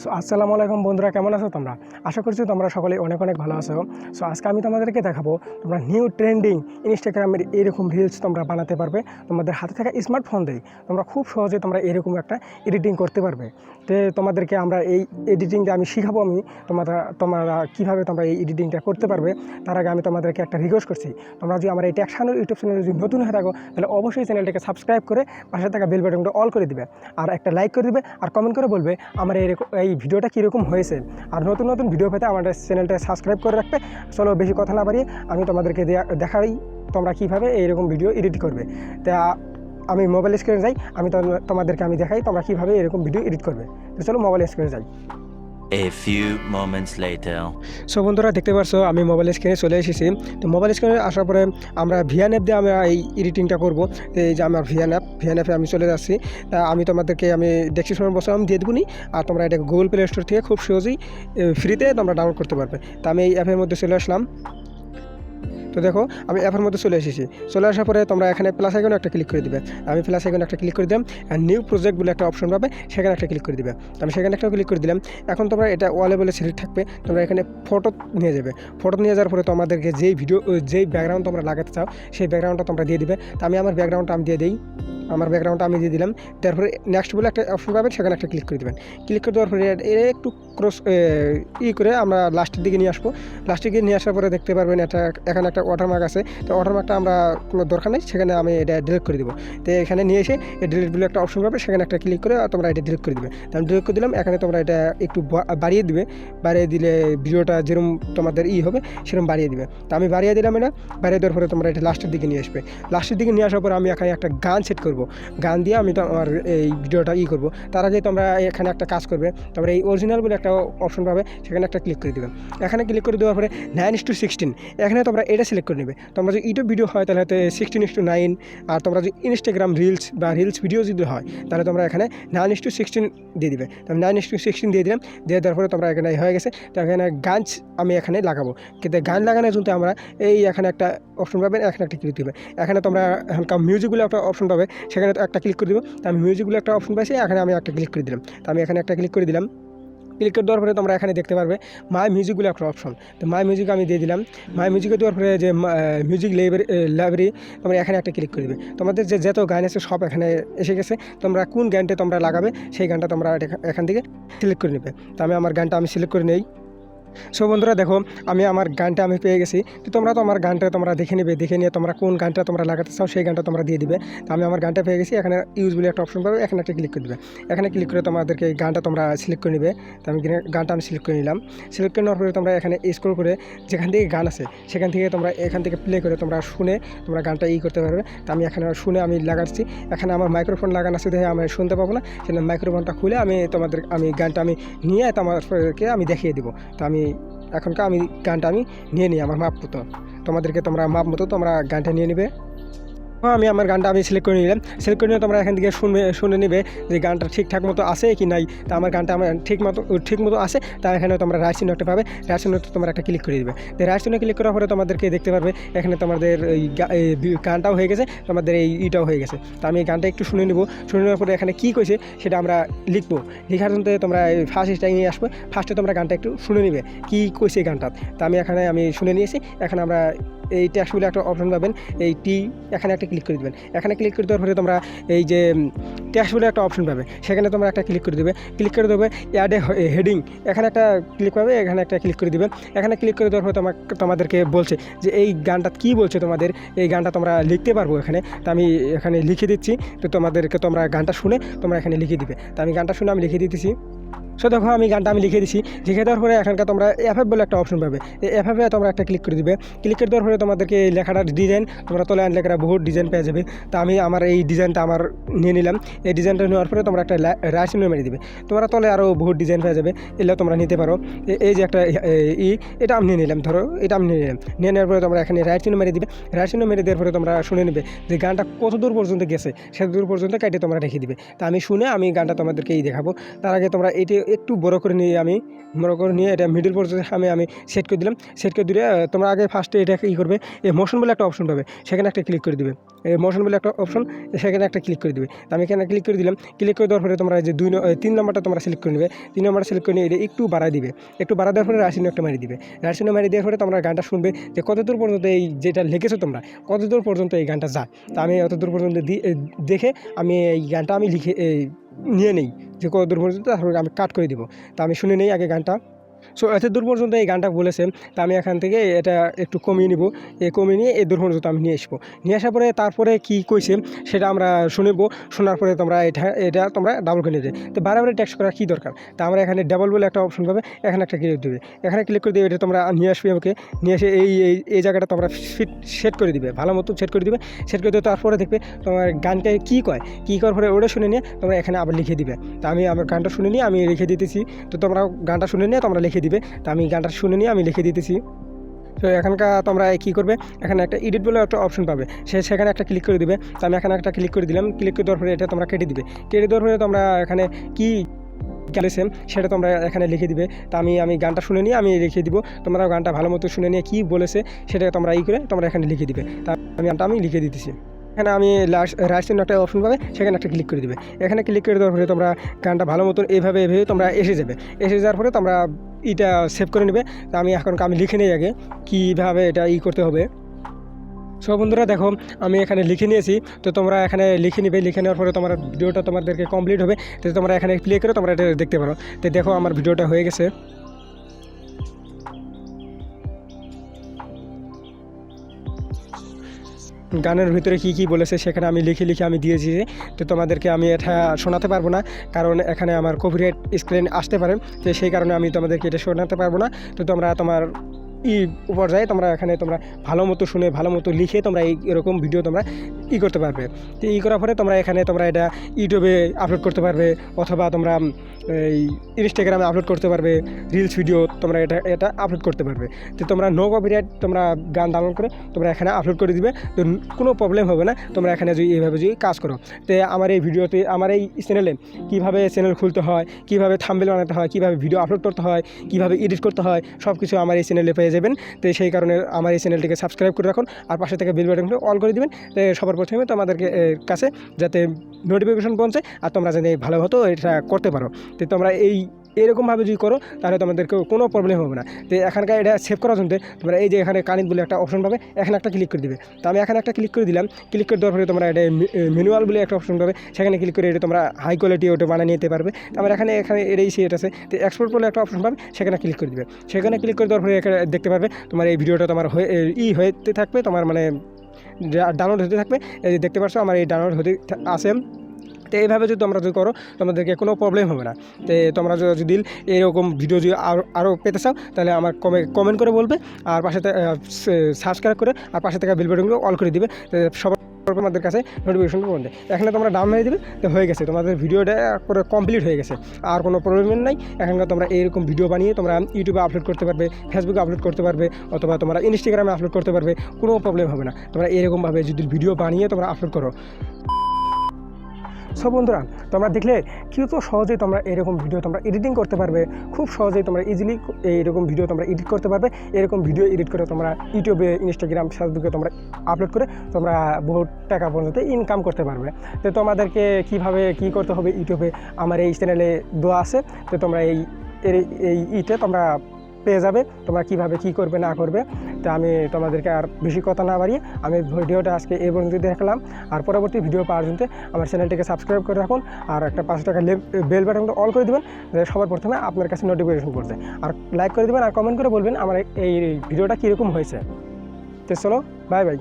So আসসালামু আলাইকুম বন্ধুরা, কেমন আছো তোমরা? আশা করছি তোমরা সকলে অনেক অনেক ভালো আছো। সো আজকে আমি তোমাদেরকে দেখাবো তোমরা নিউ ট্রেন্ডিং ইনস্টাগ্রামের এরকম রিলস তোমরা বানাতে পারবে। তোমাদের হাতে থাকা স্মার্টফোন দিয়ে তোমরা খুব সহজে তোমরা এরকম একটা এডিটিং করতে পারবে। তো তোমাদেরকে আমরা এই এডিটিংটা আমি শিখাবো। তোমরা কীভাবে তোমরা এই এডিটিংটা করতে পারবে। তার আগে আমি তোমাদেরকে একটা রিকোয়েস্ট করছি, তোমরা যদি আমার এই টেকশানের ইউটিউব চ্যানেলে যদি নতুন হয়ে থাকো তাহলে অবশ্যই চ্যানেলটাকে সাবস্ক্রাইব করে পাশে থাকা বেল বাটনটা অল করে দিবে, আর একটা লাইক করে দিবে, আর কমেন্ট করে বলবে আমার এই ভিডিওটা কীরকম হয়েছে। আর নতুন নতুন ভিডিও পেতে আমাদের চ্যানেলটা সাবস্ক্রাইব করে রাখবে। চলো বেশি কথা না বাড়িয়ে আমি তোমাদেরকে দেখাই তোমরা কীভাবে এইরকম ভিডিও এডিট করবে। তা আমি মোবাইল স্ক্রিনে যাই, তোমাদেরকে দেখাই তোমরা কীভাবে এরকম ভিডিও এডিট করবে। তো চলো মোবাইল স্ক্রিনে যাই। A few moments later. So বন্ধুরা, দেখতে পাচ্ছ আমি মোবাইল স্ক্রিনে চলে এসেছি। তো মোবাইল স্ক্রিনে আসার পরে আমরা ভিএন অ্যাপ দিয়ে আমরা এই এডিটিংটা করবো। এই যে আমার ভিএন অ্যাপে আমি চলে যাচ্ছি। তা আমি তোমাদেরকে ডেসক্রিপশনে বসে দিয়ে দেবনি, আর তোমরা এটা গুগল প্লে স্টোর থেকে খুব সহজেই ফ্রিতে তোমরা ডাউনলোড করতে পারবে। তা আমি এই অ্যাপের মধ্যে চলে আসলাম। তো দেখো আমি অ্যাপের মধ্যে চলে এসেছি। চলে আসার পরে তোমরা এখানে প্লাস আইকনে একটা ক্লিক করে দিবে। আমি প্লাস আইকনে একটা ক্লিক করে দিলাম, আর নিউ প্রজেক্ট বলে একটা অপশন পাবে, সেখানে একটা ক্লিক করে দিবে। আমি সেখানে একটা ক্লিক করে দিলাম। এখন তোমরা এটা ওয়ালে বলে সিলেক্ট থাকবে, তোমরা এখানে ফটো নিয়ে যাবে। ফটো নিয়ে যাওয়ার পরে তোমাদেরকে যেই ব্যাকগ্রাউন্ড তোমরা লাগাতে চাও সেই ব্যাকগ্রাউন্ডটা তোমরা দিয়ে দিবে। তো আমি আমার ব্যাকগ্রাউন্ডটা দিয়ে দিই। আমার ব্যাকগ্রাউন্ডটা আমি দিয়ে দিলাম। তারপরে নেক্সট বলে একটা অপশন পাবেন, সেখানে একটা ক্লিক করে দেবেন। ক্লিক করে দেওয়ার পরে একটু ক্রস করে আমরা লাস্টের দিকে নিয়ে আসবো। লাস্টের দিকে নিয়ে আসার পরে দেখতে পারবেন এখানে একটা ওয়াটারমার্ক আছে। তো ওয়াটারমার্কটা আমরা কোনো দরকার নেই, সেখানে আমি এটা ডিলিট করে দেবো। তো এখানে নিয়ে এসে ডিলিট বলে একটা অপশন পাবে, সেখানে একটা ক্লিক করে তোমরা এটা ডিলিট করে দেবে। তো আমি ডিলিট করে দিলাম। এখানে তোমরা এটা একটু বাড়িয়ে দিবে। বাড়িয়ে দিলে ভিডিওটা যেরকম তোমাদের হবে সেরকম বাড়িয়ে দিবে। তো আমি বাড়িয়ে দিলাম। এটা বাড়িয়ে দেওয়ার পরে তোমরা এটা লাস্টের দিকে নিয়ে আসবে। লাস্টের দিকে নিয়ে আসার পরে আমি এখানে একটা গান সেট করবো। গান দিয়ে আমি তোমার এই ভিডিওটা করবো। তার আগে তোমরা এখানে একটা কাজ করবে, তোমরা এই অরিজিনাল বলে একটা অপশন পাবে, সেখানে একটা ক্লিক করে দেবে। এখানে ক্লিক করে দেওয়ার পরে 9:16 এখানে তোমরা এটা সিলেক্ট করে নেবে। তোমরা যদি ইউটিউব ভিডিও হয় তাহলে হয়তো 16:9, আর তোমরা যদি ইনস্টাগ্রাম রিলস বা রিলস ভিডিও যদি হয় তাহলে তোমরা এখানে 9:16 দিয়ে দিবে। তো আমি 9:16 দিয়ে দিলাম। দিয়ে দেওয়ার পরে তোমরা এখানে হয়ে গেছে। তো এখানে গান আমি এখানে লাগাবো। কিন্তু গান লাগানোর জন্য আমরা এখানে একটা অপশন পাবেন, এখানে একটা ক্লিক দিবে। এখানে তোমরা এখানকার মিউজিকগুলো একটা অপশন পাবে, সেখানে একটা ক্লিক করে দেবো। তো আমি মিউজিকগুলো একটা অপশন পাইছি, এখানে আমি একটা ক্লিক করে দিলাম। তো আমি এখানে একটা ক্লিক করে দিলাম। ক্লিক করে দেওয়ার পরে তোমরা এখানে দেখতে পারবে মাই মিউজিকগুলো একটা অপশন। তো মাই মিউজিক আমি দিয়ে দিলাম। মাই মিউজিকে দেওয়ার পরে যে মিউজিক লাইব্রেরি তোমরা এখানে একটা ক্লিক করে দেবে। তোমাদের যত গান আছে সব এখানে এসে গেছে। তোমরা কোন গানটা তোমরা লাগাবে সেই গানটা তোমরা এখান থেকে সিলেক্ট করে নেবে। তো আমি আমার গানটা সিলেক্ট করে নেই। সো বন্ধুরা দেখো আমি আমার গানটা পেয়ে গেছি। তো তোমরা তো আমার গানটা তোমরা দেখে নেবে, দেখে নিয়ে তোমরা কোন গানটা তোমরা লাগাতে চাও সেই গানটা তোমরা দিয়ে দিবে। তো আমি আমার গানটা পেয়ে গেছি। এখানে ইউজ বলে একটা অপশন পাবে, এখানে একটা ক্লিক করে দেবে। এখানে ক্লিক করে তোমাদেরকে এই গানটা তোমরা সিলেক্ট করে নেবে। তো আমি গানটা সিলেক্ট করে নিলাম। সিলেক্ট করে নেওয়ার পরে তোমরা এখানে স্ক্রল করে যেখান থেকে গান আছে সেখান থেকে তোমরা এখান থেকে প্লে করে তোমরা শুনে তোমরা গানটা করতে পারবে। তো আমি এখানে শুনে লাগাচ্ছি। এখানে আমার মাইক্রোফোন লাগানো আছে, দেখে আমি শুনতে পাবো না, সেখানে মাইক্রোফোনটা খুলে আমি গানটা নিয়ে তোমাদেরকে দেখিয়ে দেবো। তো এখনকার গানটা নিয়ে নিই আমার মাপ মতো। তোমরা মাপ মতো তোমরা গানটা নিয়ে নেবে। আমি আমার গানটা সিলেক্ট করে নিলাম। সিলেক্ট করে নিয়ে তোমরা এখান থেকে শুনে নেবে যে গানটা ঠিকঠাক মতো আছে কি নাই। তা আমার গানটা ঠিক মতো আছে। তা এখানে তোমরা রাইট চিহ্ন একটা পাবে, রাইট চিহ্ন তোমরা একটা ক্লিক করে দেবে। তো রাইট চিহ্ন ক্লিক করার পরে তোমাদেরকে দেখতে পারবে এখানে তোমাদের গানটাও হয়ে গেছে, তোমাদের এইটাও হয়ে গেছে। তো আমি গানটা একটু শুনে নেবো। শুনে নেওয়ার পরে এখানে কী কইছে সেটা আমরা লিখবো। লেখার জন্য তোমরা ফার্স্ট স্টাইল নিয়ে আসবে। ফার্স্টে তোমরা গানটা একটু শুনে নেবে কী কইছে গানটা। তো আমি শুনে নিয়েছি। এখানে আমরা এই ট্যাক্স বলে একটা অপশন পাবেন, এই এখানে একটা ক্লিক করে দেবেন। এখানে ক্লিক করে দেওয়ার পরে তোমরা এই যে ট্যাক্স বলে একটা অপশন পাবে, সেখানে তোমরা একটা ক্লিক করে দেবে। ক্লিক করে দেবে অ্যাড এ হেডিং, এখানে একটা ক্লিক পাবে, এখানে একটা ক্লিক করে দেবে। এখানে ক্লিক করে দেওয়ার পরে তোমাদেরকে বলছে যে এই গানটা কী বলছে, তোমাদের এই গানটা তোমরা লিখতে পারবো এখানে। তো আমি এখানে লিখে দিচ্ছি। তো তোমরা গানটা শুনে তোমরা এখানে লিখে দিবে। তো আমি গানটা শুনে লিখে দিতেছি। সো দেখো আমি গানটা লিখে দিচ্ছি। লিখে দেওয়ার পরে এখানকার তোমরা এফএফ বলে একটা অপশন পাবে। এই এফএফে তোমরা একটা ক্লিক করে দিবে। ক্লিক করে দেওয়ার পরে তোমাদেরকে এই লেখাটার ডিজাইন তোমরা তোলে লেখাটা বহুত ডিজাইন পেয়ে যাবে। তো আমি এই ডিজাইনটা নিয়ে নিলাম। এই ডিজাইনটা নেওয়ার পরে তোমরা একটা রাইট চিহ্ন মেরে দিবে। তোমরা তোলে আরও বহুত ডিজাইন পেয়ে যাবে, এগুলো তোমরা নিতে পারো। এই যে একটা এটা আমি নিয়ে নিলাম, ধরো এটা আমি নিয়ে নিলাম। নিয়ে নেওয়ার পরে তোমরা এখানে রাইট চিহ্ন মেরে দিবে। রাইট চিহ্ন মেরে দেওয়ার পরে তোমরা শুনে নেবে যে গানটা কত দূর পর্যন্ত গেছে, সে দূর পর্যন্ত কেটে তোমরা রেখে দিবে। তা আমি শুনে গানটা তোমাদেরকে দেখাবো। তার আগে তোমরা এটি একটু বড় করে নিয়ে এটা মিডল পর্যন্ত আমি সেট করে দিলাম। সেট করে দিলে তোমরা আগে ফার্স্টে এটা করবে, এই মোশন বলে একটা অপশন পাবে, সেখানে একটা ক্লিক করে দিবে। মোশন বলে একটা অপশন, সেখানে একটা ক্লিক করে দিবে। তো আমি এখানে ক্লিক করে দিলাম। ক্লিক করে দেওয়ার পরে তোমরা যে 3 নম্বরটা তোমরা সিলেক্ট করে নেবে। 3 নম্বরটা সিলেক্ট করে নিয়ে এটা একটু বাড়ায় দিবে। একটু বাড়া দেওয়ার পরে রাশিনো একটা মারি দিবে। রাশিনো মারি দেওয়ার পরে তোমরা গানটা শুনবে যে কতদূর পর্যন্ত এই যেটা লিখেছো তোমরা কতদূর পর্যন্ত এই গানটা যায়। তো আমি অতদূর পর্যন্ত দেখে আমি এই গানটা আমি লিখে নিয়ে নেই যে কতদূর পর্যন্ত, তারপরে আমি কাট করে দিব। তো আমি শুনে নেই আগে গানটা। সো এত দূর পর্যন্ত এই গানটা বলেছে। তা আমি এখান থেকে এটা একটু কমিয়ে নিব। কমিয়ে নিয়ে এই দূর পর্যন্ত আমি নিয়ে আসবো। নিয়ে আসার পরে তারপরে কী কইছে সেটা আমরা শুনব। শোনার পরে তোমরা এটা তোমরা ডাবল করে নেবে। তো বারবার টেক্সট করার কী দরকার? তা আমরা এখানে ডাবল বলে একটা অপশন পাবে, এখানে একটা ক্লিক দেবে। এখানে ক্লিক করে দিয়ে এটা তোমরা নিয়ে আসবে। আমাকে নিয়ে এসে এই জায়গাটা তোমরা সেট করে দিবে, ভালো মতো সেট করে দিবে। সেট করে দিয়ে তারপরে দেখবে তোমার গানটা কী করার পরে ওটা শুনে নিয়ে তোমরা এখানে আবার লিখে দিবে। তা আমি আমার গানটা শুনে নিয়ে আমি লিখে দিতেছি। তো তোমরা গানটা শুনে নিয়ে তোমরা লিখে দিবে। তো আমি গানটা শুনে নিয়ে আমি লিখে দিতেছি। তো এখানকার তোমরা কী করবে, এখানে একটা এডিট বলে একটা অপশন পাবে, সেখানে একটা ক্লিক করে দিবে। তো আমি এখানে একটা ক্লিক করে দিলাম। ক্লিক করে দেওয়ার পরে এটা তোমরা কেটে দিবে। কেটে দেওয়ার পরে তোমরা এখানে কী গেলেছেন সেটা তোমরা এখানে লিখে দিবে। তো আমি গানটা শুনে নিয়ে আমি লিখে দিব। তোমরা গানটা ভালো মতো শুনে নিয়ে কী বলেছে সেটা তোমরা করে তোমরা এখানে লিখে দিবে। তা গানটা আমি লিখে দিতেছি। এখানে আমি রাইট সাইডে একটা অপশন পাবে, সেখানে একটা ক্লিক করে দিবে। এখানে ক্লিক করে দেওয়ার পরে তোমরা গানটা ভালো মতো এভাবে তোমরা এসে যাবে। এসে যাওয়ার পরে তোমরা এটা সেভ করে নেবে। তা আমি লিখে নিই আগে কীভাবে এটা করতে হবে। সব বন্ধুরা দেখো আমি এখানে লিখে নিয়েছি। তো তোমরা এখানে লিখে নেবে। লিখে নেওয়ার পরে তোমার ভিডিওটা তোমাদেরকে কমপ্লিট হবে। তো তোমরা এখানে প্লে করে তোমরা এটা দেখতে পারো। তো দেখো আমার ভিডিওটা হয়ে গেছে। গানের ভিতরে কী বলেছে সেখানে আমি লিখে আমি দিয়েছি। তো তোমাদেরকে আমি এটা শোনাতে পারবো না, কারণ এখানে আমার কপিরাইট স্ক্রিন আসতে পারে। তো সেই কারণে আমি তোমাদেরকে এটা শোনাতে পারবো না। তো তোমরা তোমার পর্যায়ে তোমরা এখানে তোমরা ভালো মতো শুনে ভালো মতো লিখে তোমরা এরকম ভিডিও তোমরা করতে পারবে। তো করার পরে তোমরা এখানে তোমরা এটা ইউটিউবে আপলোড করতে পারবে, অথবা তোমরা এই ইনস্টাগ্রামে আপলোড করতে পারবে। রিলস ভিডিও তোমরা এটা আপলোড করতে পারবে। তো তোমরা নো কপিরাইট তোমরা গান ডাউনলোড করে তোমরা এখানে আপলোড করে দিবে। তো কোনো প্রবলেম হবে না তোমরা এখানে যদি এইভাবে যদি কাজ করো। তো আমার এই ভিডিওতে আমার এই চ্যানেলে কীভাবে চ্যানেল খুলতে হয়, কীভাবে থাম্বনেল বানাতে হয়, কীভাবে ভিডিও আপলোড করতে হয়, কীভাবে এডিট করতে হয়, সব কিছু আমার এই চ্যানেলে পেয়ে যাবেন। তো সেই কারণে আমার এই চ্যানেলটিকে সাবস্ক্রাইব করে রাখুন, আর পাশে থেকে বেল বাটনটা অল করে দিবেন। তো সবার প্রথমে তোমাদেরকে কাছে যাতে নোটিফিকেশন পৌঁছে আর তোমরা যাতে ভালো হতো এটা করতে পারো। তো তোমরা এরকমভাবে যদি করো তাহলে তোমাদেরকে কোনো প্রবলেম হবে না। তো এখানকার এটা সেভ করার জন্য তোমরা এই যে এখানে কানেক্ট বলে একটা অপশন পাবে, এখানে একটা ক্লিক করে দিবে। তো আমি এখানে একটা ক্লিক করে দিলাম। ক্লিক করে দেওয়ার পরে তোমরা এটা ম্যানুয়াল বলে একটা অপশন পাবে, সেখানে ক্লিক করে এটা তোমরা হাই কোয়ালিটি ওটা বানিয়ে নিতে পারবে। তো আমার এখানে এটাই সেট আছে। তো এক্সপোর্ট বলে একটা অপশন পাবে, সেখানে ক্লিক করে দিবে। সেখানে ক্লিক করে দেওয়ার পরে এখানে দেখতে পারবে তোমার এই ভিডিওটা তোমার হতে থাকবে, তোমার মানে ডাউনলোড হতে থাকবে। এই দেখতে পাচ্ছ আমার এই ডাউনলোড হতে আসে। তো এইভাবে যদি তোমরা করো তোমাদেরকে কোনো প্রবলেম হবে না। তো তোমরা যদি এরকম ভিডিও যদি আরও পেতে চাও তাহলে আমার কমেন্ট করে বলবে, আর পাশে সাবস্ক্রাইব করে আর পাশে থেকে বেল বাটনগুলো অল করে দিবে। সবার আমাদের কাছে নোটিফিকেশন পৌঁছে এখানে তোমরা ডাউন মেরে দিবে। তো হয়ে গেছে, তোমাদের ভিডিওটা করে কমপ্লিট হয়ে গেছে, আর কোনো প্রবলেম নাই। এখানকার তোমরা এইরকম ভিডিও বানিয়ে তোমরা ইউটিউবে আপলোড করতে পারবে, ফেসবুকে আপলোড করতে পারবে, অথবা তোমরা ইনস্টাগ্রামে আপলোড করতে পারবে। কোনো প্রবলেম হবে না তোমরা এরকমভাবে যদি ভিডিও বানিয়ে তোমরা আপলোড করো। সব বন্ধুরা তোমরা দেখলে তো সহজেই তোমরা এরকম ভিডিও তোমরা এডিটিং করতে পারবে। খুব সহজেই তোমরা ইজিলি এইরকম ভিডিও তোমরা এডিট করতে পারবে। এরকম ভিডিও এডিট করে তোমরা ইউটিউবে, ইনস্টাগ্রাম, ফেসবুকে তোমরা আপলোড করে তোমরা বহুত টাকা পর্যন্ত ইনকাম করতে পারবে। তো তোমাদেরকে কীভাবে কী করতে হবে ইউটিউবে আমার এই চ্যানেলে দেওয়া আছে। তো তোমরা এইটা তোমরা পেয়ে যাবে, তোমরা কীভাবে কী করবে না করবে। তো আমি তোমাদেরকে আর বেশি কথা না বাড়িয়ে আমি ভিডিওটা আজকে এই পর্যন্ত দেখলাম। আর পরবর্তী ভিডিও পাওয়ার জন্য আমার চ্যানেলটিকে সাবস্ক্রাইব করে রাখুন, আর একটা 5 টাকা বেল বাটনটা অল করে দেবেন, সবার প্রথমে আপনার কাছে নোটিফিকেশন পড়ছে। আর লাইক করে দেবেন আর কমেন্ট করে বলবেন আমার এই ভিডিওটা কীরকম হয়েছে। তো চলো, বাই বাই।